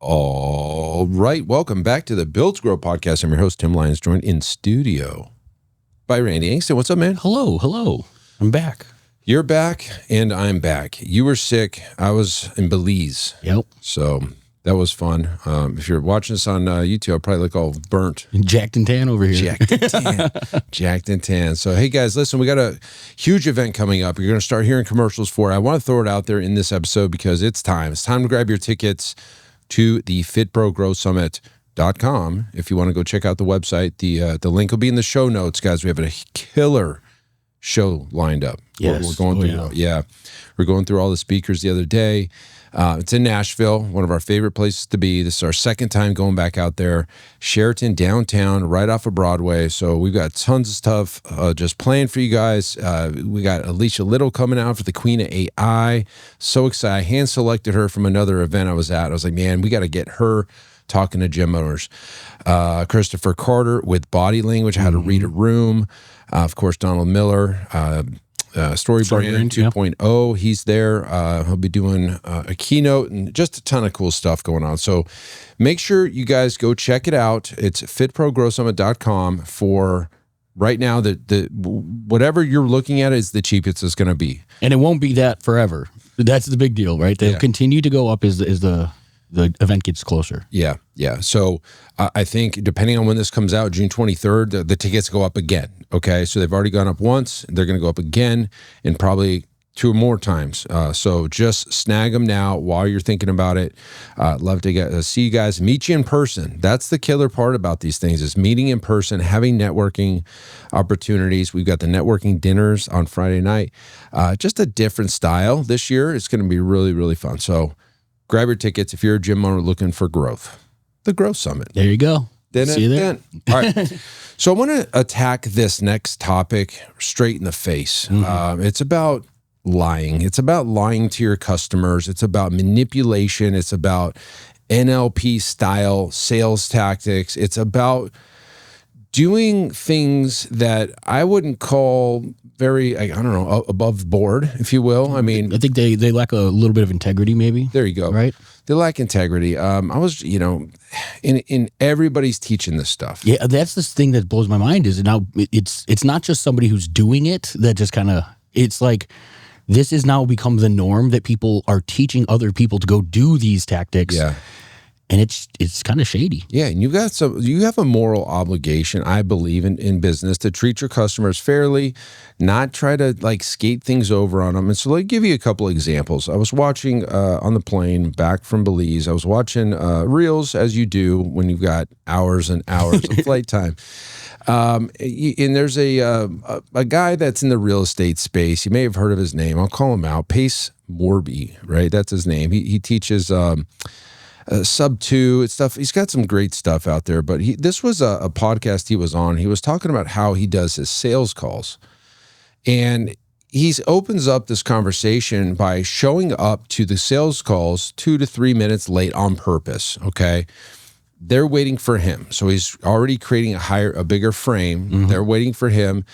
All right, welcome back to the Build to Grow podcast. I'm your host, Tim Lyons, joined in studio by Randy Angston. What's up, man? Hello. I'm back. You're back, and I'm back. You were sick. I was in Belize. Yep. So that was fun. If you're watching this on YouTube, I'll probably look all burnt. Jacked and tan over here. Jacked and tan. So, hey, guys, listen, we got a huge event coming up. You're going to start hearing commercials for it. I want to throw it out there in this episode because it's time. It's time to grab your tickets to the FitBroGrowSummit.com. If you want to go check out the website, the link will be in the show notes, guys. We have a killer show lined up. Yes. We're going through. We're going through all the speakers the other day. It's in Nashville, one of our favorite places to be. This is our second time going back out there. Sheraton downtown, right off of Broadway. So we've got tons of stuff just planned for you guys. We got Alicia Little coming out for the Queen of AI. So excited. I hand selected her from another event I was at. I was like, man, we got to get her talking to gym owners. Christopher Carter with body language, how to read a room. Of course, Donald Miller, Story Brand 2.0. He's there. He'll be doing a keynote and just a ton of cool stuff going on. So make sure you guys go check it out. It's FitProGrowSummit.com for right now. The whatever you're looking at is the cheapest it's going to be. And it won't be that forever. That's the big deal, right? They'll continue to go up as the event gets closer. Yeah. So I think depending on when this comes out, June 23rd, the tickets go up again. Okay, so they've already gone up once. They're going to go up again and probably 2 more times. So just snag them now while you're thinking about it. Love to see you guys, meet you in person. That's the killer part about these things is meeting in person, having networking opportunities. We've got the networking dinners on Friday night. Just a different style this year. It's going to be really, really fun. So grab your tickets if you're a gym owner looking for growth. The Growth Summit. There you go. See you there. All right. So I want to attack this next topic straight in the face. It's about lying. It's about lying to your customers. It's about manipulation. It's about NLP style sales tactics. It's about doing things that I wouldn't call very, above board, if you will. I mean, I think they lack a little bit of integrity, maybe. There you go. Right? They lack integrity. I was, in everybody's teaching this stuff. Yeah, that's the thing that blows my mind is now it's not just somebody who's doing it that just kind of, it's like this has now become the norm that people are teaching other people to go do these tactics. Yeah. And it's kind of shady. Yeah, and you have a moral obligation, I believe, in business to treat your customers fairly, not try to skate things over on them. And so let me give you a couple of examples. I was watching on the plane back from Belize. I was watching reels, as you do when you've got hours and hours of flight time. And there's a guy that's in the real estate space. You may have heard of his name. I'll call him out. Pace Morby, right? That's his name. He teaches sub 2 stuff. He's got some great stuff out there, but this was a podcast he was on. He was talking about how he does his sales calls, and he opens up this conversation by showing up to the sales calls 2 to 3 minutes late on purpose. Okay. They're waiting for him. So he's already creating a bigger frame. They're waiting for him.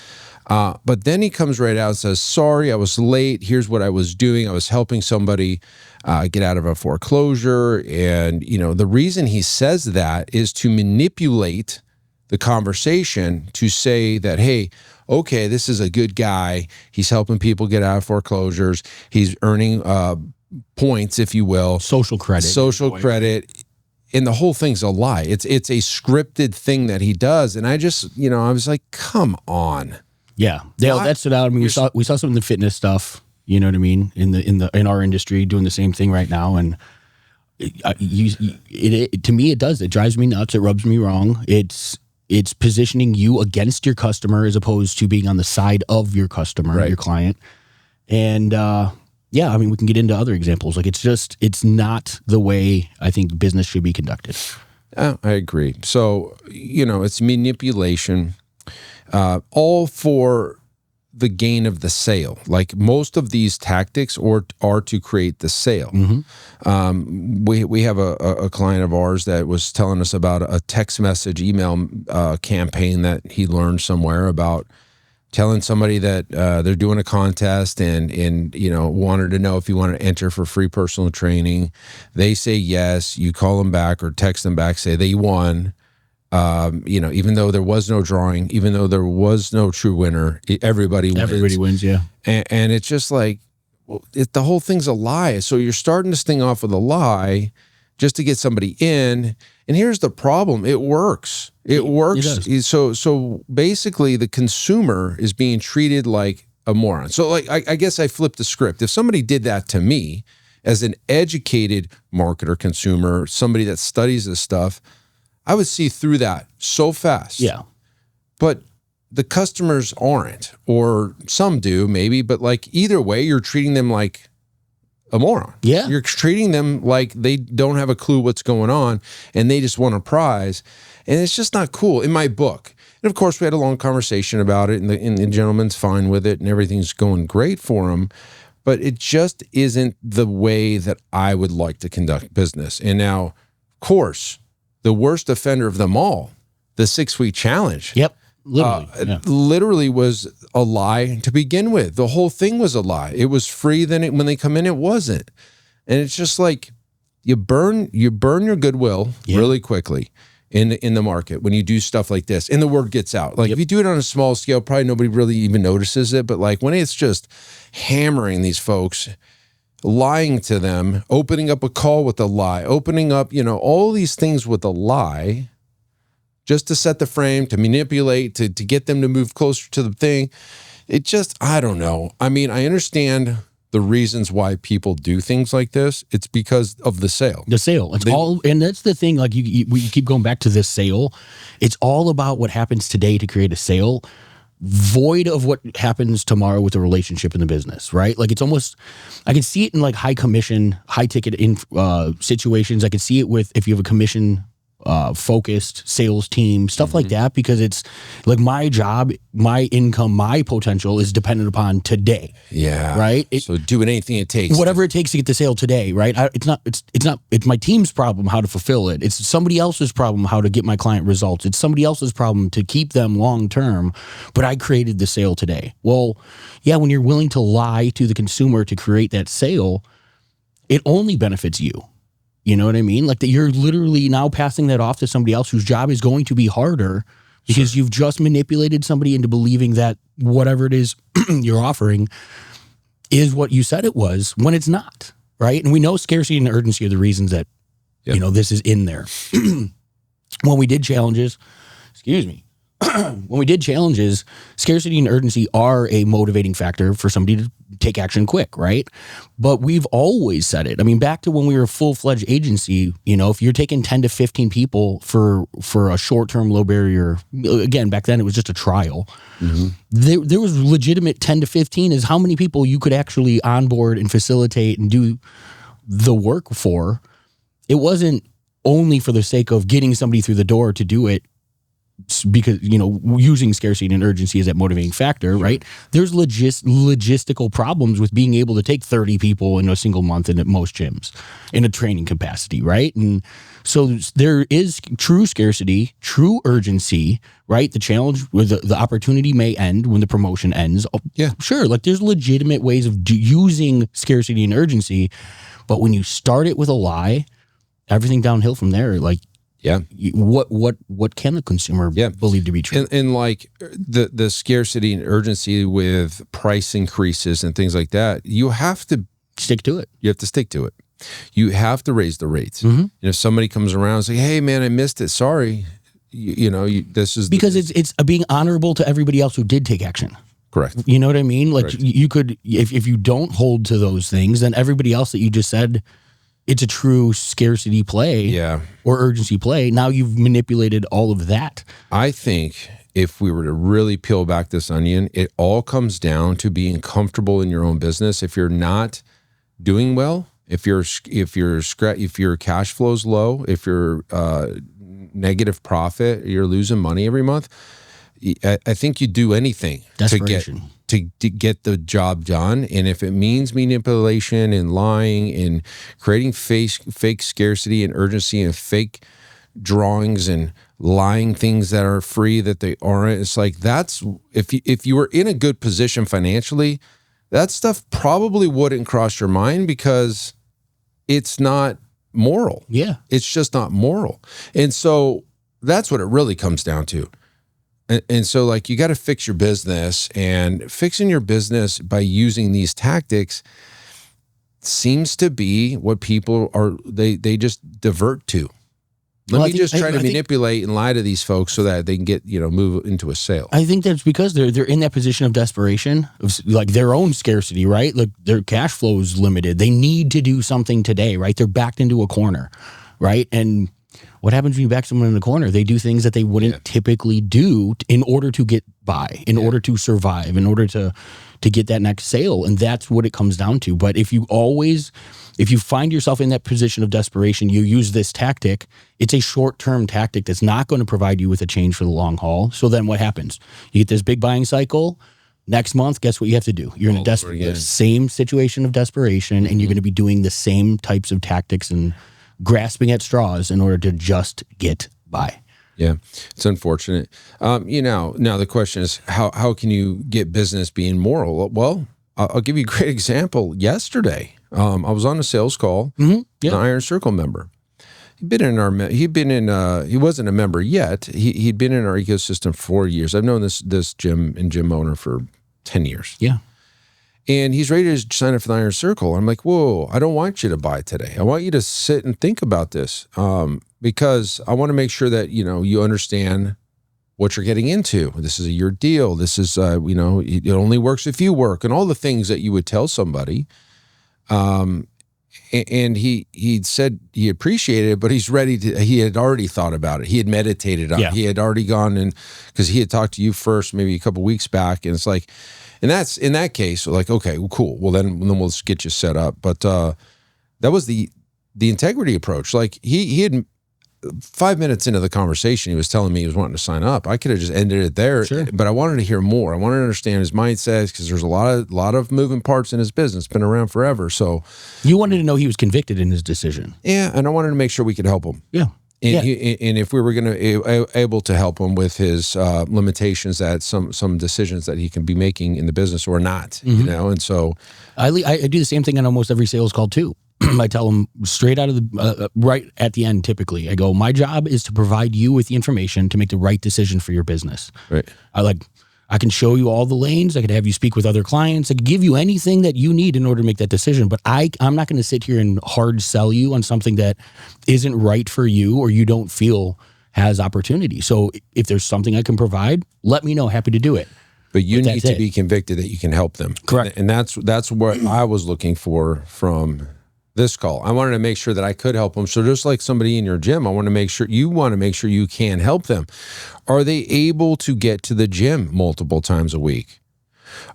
But then he comes right out and says, sorry, I was late. Here's what I was doing. I was helping somebody get out of a foreclosure. And, the reason he says that is to manipulate the conversation to say that, hey, okay, this is a good guy. He's helping people get out of foreclosures. He's earning points, if you will. Social credit. And the whole thing's a lie. It's a scripted thing that he does. And I just, I was like, come on. Yeah, that stood out. I mean, we saw some of the fitness stuff. You know what I mean? In our industry, doing the same thing right now, and to me, it does. It drives me nuts. It rubs me wrong. It's positioning you against your customer as opposed to being on the side of your customer, your client. And I mean, we can get into other examples. It's not the way I think business should be conducted. I agree. So it's manipulation. All for the gain of the sale. Like most of these tactics are to create the sale. We have a client of ours that was telling us about a text message email campaign that he learned somewhere about telling somebody that they're doing a contest and wanted to know if you want to enter for free personal training. They say yes. You call them back or text them back, say they won. Even though there was no drawing, even though there was no true winner, everybody wins. Everybody wins, yeah. And it's just like, the whole thing's a lie. So you're starting this thing off with a lie just to get somebody in. And here's the problem. It works. It works. So basically the consumer is being treated like a moron. So like, I guess I flipped the script. If somebody did that to me as an educated marketer, consumer, somebody that studies this stuff, I would see through that so fast. Yeah. But the customers aren't, or some do maybe, but like either way, you're treating them like a moron. Yeah. You're treating them like they don't have a clue what's going on and they just want a prize. And it's just not cool in my book. And of course, we had a long conversation about it, and the gentleman's fine with it and everything's going great for him. But it just isn't the way that I would like to conduct business. And now, of course, the worst offender of them all, the 6-week challenge. Yep. Literally. Literally was a lie to begin with. The whole thing was a lie. It was free. Then when they come in, it wasn't. And it's just like you burn your goodwill really quickly in the market when you do stuff like this. And the word gets out. Like if you do it on a small scale, probably nobody really even notices it. But like when it's just hammering these folks, lying to them, opening up a call with a lie, opening up, all these things with a lie, just to set the frame, to manipulate, to get them to move closer to the thing. It just, I don't know. I mean, I understand the reasons why people do things like this. It's because of the sale. The sale. It's all, and that's the thing, like we keep going back to this sale. It's all about what happens today to create a sale, void of what happens tomorrow with the relationship in the business, right? Like it's almost, I can see it in like high commission, high ticket situations. I can see it with, if you have a commission focused sales team, stuff like that, because it's like my job, my income, my potential is dependent upon today. Yeah. Right. So doing anything it takes. Whatever it takes to get the sale today. Right. It's my team's problem how to fulfill it. It's somebody else's problem how to get my client results. It's somebody else's problem to keep them long term. But I created the sale today. Well, yeah, when you're willing to lie to the consumer to create that sale, it only benefits you. You know what I mean? Like that you're literally now passing that off to somebody else whose job is going to be harder because you've just manipulated somebody into believing that whatever it is you're offering is what you said it was when it's not, right? And we know scarcity and urgency are the reasons that, this is in there. When we did challenges, when we did challenges, scarcity and urgency are a motivating factor for somebody to take action quick, right? But we've always said it. I mean, back to when we were a full-fledged agency, if you're taking 10 to 15 people for a short-term, low barrier, again, back then it was just a trial. Mm-hmm. There was legitimate 10 to 15 is how many people you could actually onboard and facilitate and do the work for. It wasn't only for the sake of getting somebody through the door to do it, because using scarcity and urgency as that motivating factor, right? There's logistical problems with being able to take 30 people in a single month and at most gyms in a training capacity, right? And so there is true scarcity, true urgency, right? The challenge with the opportunity may end when the promotion ends. Yeah, sure. Like there's legitimate ways of using scarcity and urgency, but when you start it with a lie, everything downhill from there, like. Yeah. What can the consumer believe to be true? And like the scarcity and urgency with price increases and things like that, you have to stick to it. You have to stick to it. You have to raise the rates. Mm-hmm. And if somebody comes around and say, "Hey, man, I missed it. Sorry," this is because it's being honorable to everybody else who did take action. Correct. You know what I mean? Like Correct. You could, if you don't hold to those things, then everybody else that you just said. It's a true scarcity play or urgency play. Now you've manipulated all of that. I think if we were to really peel back this onion, it all comes down to being comfortable in your own business. If you're not doing well, if your cash flow's low, if you're negative profit, you're losing money every month, I think you do anything to get the job done. And if it means manipulation and lying and creating fake scarcity and urgency and fake drawings and lying things that are free that they aren't. It's like, that's, if you were in a good position financially, that stuff probably wouldn't cross your mind because it's not moral. Yeah. It's just not moral. And so that's what it really comes down to. And so, like, you got to fix your business, and fixing your business by using these tactics seems to be what people are, they just divert to. Let me just try to manipulate and lie to these folks so that they can get, move into a sale. I think that's because they're in that position of desperation, of like their own scarcity, right? Like their cash flow is limited. They need to do something today, right? They're backed into a corner, right? And what happens when you back someone in a corner? They do things that they wouldn't typically do in order to get by, in order to survive, in order to get that next sale. And that's what it comes down to. But if you find yourself in that position of desperation, you use this tactic, it's a short-term tactic that's not going to provide you with a change for the long haul. So then what happens? You get this big buying cycle. Next month, guess what you have to do? You're in the same situation of desperation, and you're going to be doing the same types of tactics and grasping at straws in order to just get by. Yeah, it's unfortunate. Now the question is, how can you get business being moral? Well, I'll give you a great example. Yesterday, I was on a sales call, an Iron Circle member. He wasn't a member yet. He'd been in our ecosystem for 4 years. I've known this gym owner for 10 years. Yeah. And he's ready to sign up for the Iron Circle. I'm like, whoa, I don't want you to buy today. I want you to sit and think about this because I want to make sure that, you understand what you're getting into. This is a year deal. This is, it only works if you work, and all the things that you would tell somebody. And he said he appreciated it, but he had already thought about it. He had meditated on it. He had already gone in because he had talked to you first, maybe a couple weeks back. And it's like, and that's in that case, like, okay, well, cool. Well, then we'll get you set up. But that was the integrity approach. Like he had 5 minutes into the conversation, he was telling me he was wanting to sign up. I could have just ended it there, but I wanted to hear more. I wanted to understand his mindset because there's a lot of moving parts in his business. It's been around forever. So you wanted to know he was convicted in his decision. Yeah, and I wanted to make sure we could help him. Yeah. And if we were going to able to help him with his limitations, that some decisions that he can be making in the business or not, and so I do the same thing on almost every sales call too. I tell them straight out of the right at the end. Typically, I go, my job is to provide you with the information to make the right decision for your business. Right. I can show you all the lanes. I could have you speak with other clients. I could give you anything that you need in order to make that decision. But I'm not going to sit here and hard sell you on something that isn't right for you or you don't feel has opportunity. So if there's something I can provide, let me know. Happy to do it. But you need to be convicted that you can help them. Correct. And that's what I was looking for from this call. I wanted to make sure that I could help them. So just like somebody in your gym, I want to make sure you can help them. Are they able to get to the gym multiple times a week?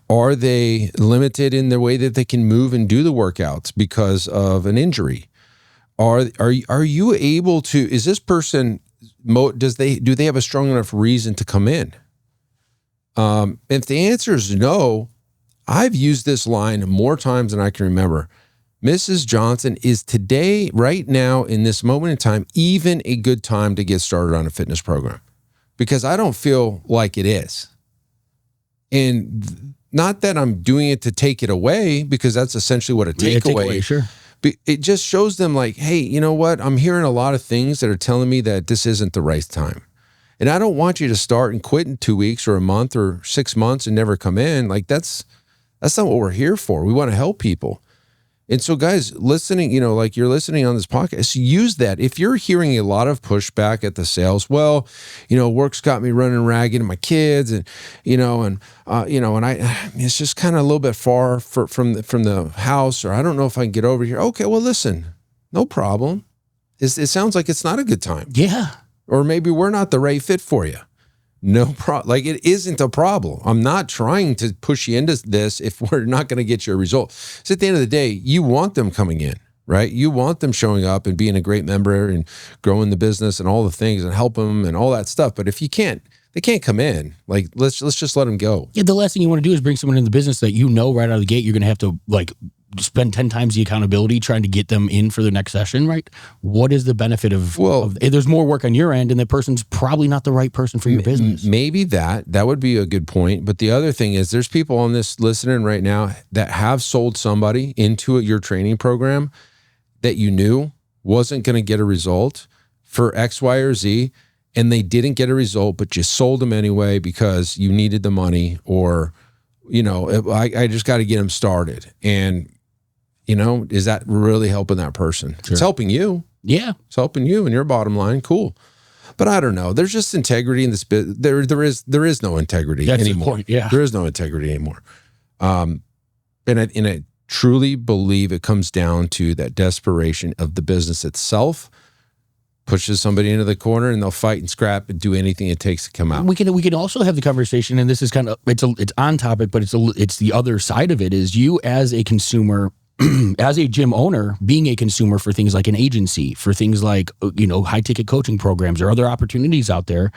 Are they limited in the way that they can move and do the workouts because of an injury? Are you able to, is this person, do they have a strong enough reason to come in? If the answer is no, I've used this line more times than I can remember. Mrs. Johnson, is today, right now, in this moment in time, even a good time to get started on a fitness program? Because I don't feel like it is. And not that I'm doing it to take it away, because that's essentially what a takeaway is. Sure. But it just shows them like, hey, you know what? I'm hearing a lot of things that are telling me that this isn't the right time. And I don't want you to start and quit in 2 weeks or a month or 6 months and never come in. Like that's not what we're here for. We want to help people. And so guys listening, like you're listening on this podcast, use that. If you're hearing a lot of pushback at the sales, well, work's got me running ragged and my kids and it's just kind of a little bit far from the house, or I don't know if I can get over here. Okay, well, listen, no problem. It sounds like it's not a good time. Yeah. Or maybe we're not the right fit for you. No problem. Like it isn't a problem. I'm not trying to push you into this if we're not going to get you a result. So at the end of the day, you want them coming in, right? You want them showing up and being a great member and growing the business and all the things and help them and all that stuff. But if you can't, they can't come in. Like let's just let them go. Yeah, the last thing you want to do is bring someone in the business that right out of the gate you're going to have to spend 10 times the accountability trying to get them in for their next session, right? What is the benefit of, there's more work on your end and that person's probably not the right person for your business. Maybe that would be a good point. But the other thing is there's people on this listening right now that have sold somebody into your training program that you knew wasn't going to get a result for X, Y, or Z, and they didn't get a result, but you sold them anyway because you needed the money, or, I just got to get them started. And, is that really helping that person? Sure. It's helping you. Yeah. It's helping you and your bottom line. Cool. But I don't know. There's just integrity in this business. There is no integrity anymore. That's the point. Yeah. There is no integrity anymore. And I truly believe it comes down to that desperation of the business itself pushes somebody into the corner, and they'll fight and scrap and do anything it takes to come out. We can also have the conversation, and this is kind of it's on topic, but it's the other side of it is you as a consumer, as a gym owner, being a consumer for things like an agency, for things like high ticket coaching programs or other opportunities out there.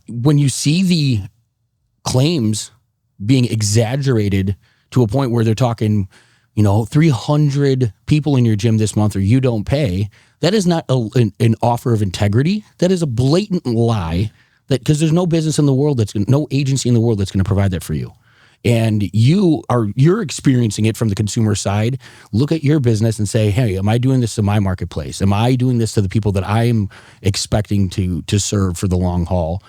When you see the claims being exaggerated to a point where they're talking, 300 people in your gym this month or you don't pay, that is not an offer of integrity. That is a blatant lie, that because there's no business in the world no agency in the world that's going to provide that for you. And you're experiencing it from the consumer side. Look at your business and say, hey, am I doing this to my marketplace? Am I doing this to the people that I'm expecting to serve for the long haul?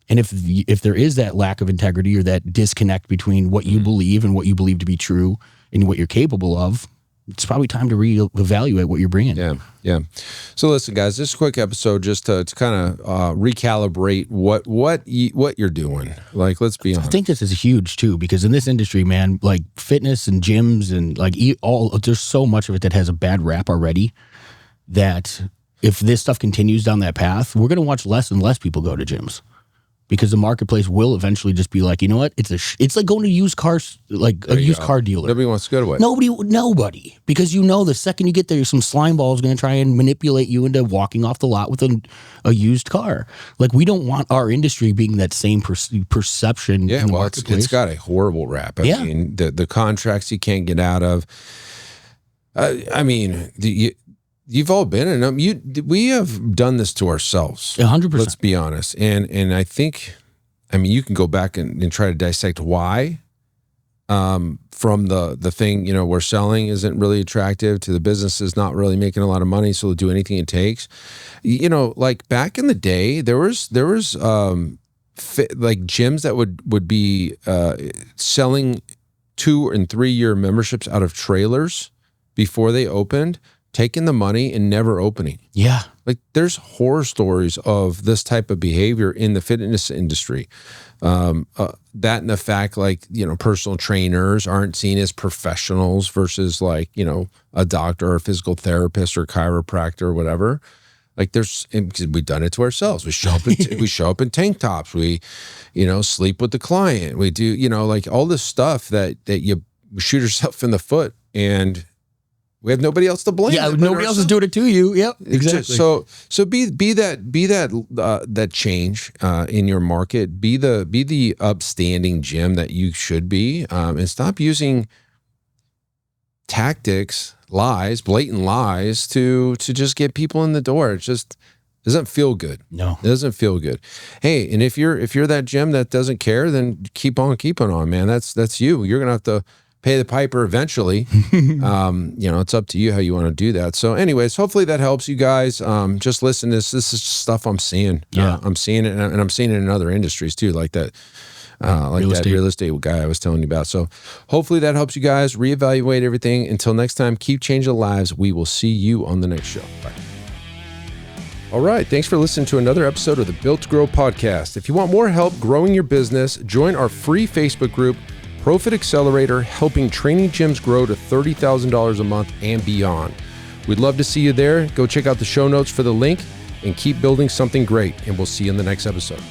And if there is that lack of integrity or that disconnect between what you believe and what you believe to be true and what you're capable of, it's probably time to reevaluate what you're bringing. Yeah. So listen, guys, this is a quick episode just to kind of recalibrate what you're doing. Like, let's be honest. I think this is huge too, because in this industry, man, like fitness and gyms and like there's so much of it that has a bad rap already, that if this stuff continues down that path, we're going to watch less and less people go to gyms. Because the marketplace will eventually just be like, you know what? It's like going to used cars, like a used car dealer. Nobody wants to go to it. Nobody. Because the second you get there, some slime ball is going to try and manipulate you into walking off the lot with a used car. Like, we don't want our industry being that same perception. Yeah, well, it's got a horrible rap. I mean, the contracts you can't get out of. You've all been in them. We have done this to ourselves. 100%. Let's be honest. And I think, you can go back and try to dissect why, from the thing, we're selling isn't really attractive to the business is not really making a lot of money. So they'll do anything it takes. Like back in the day, there was like gyms that would be selling 2 and 3 year memberships out of trailers before they opened, taking the money and never opening. Yeah. Like, there's horror stories of this type of behavior in the fitness industry. That and the fact, like, personal trainers aren't seen as professionals versus like, a doctor or a physical therapist or chiropractor or whatever. Like, we've done it to ourselves. We show up in tank tops. We, sleep with the client. We do, like all this stuff that you shoot yourself in the foot, and we have nobody else to blame. Yeah, nobody else is doing it to you. Yep, exactly. So be that change in your market. Be the upstanding gym that you should be, and stop using tactics, lies, blatant lies to just get people in the door. It just doesn't feel good. No, it doesn't feel good. Hey, and if you're that gym that doesn't care, then keep on keeping on, man. That's you. You're gonna have to pay the piper eventually. It's up to you how you want to do that. So anyways, hopefully that helps you guys. Just listen to this. This is stuff I'm seeing. Yeah. I'm seeing it, and I'm seeing it in other industries too, like that. Real estate guy I was telling you about. So hopefully that helps you guys reevaluate everything. Until next time, keep changing lives. We will see you on the next show. Bye. All right. Thanks for listening to another episode of the Built to Grow podcast. If you want more help growing your business, join our free Facebook group, Profit Accelerator, helping training gyms grow to $30,000 a month and beyond. We'd love to see you there. Go check out the show notes for the link and keep building something great. And we'll see you in the next episode.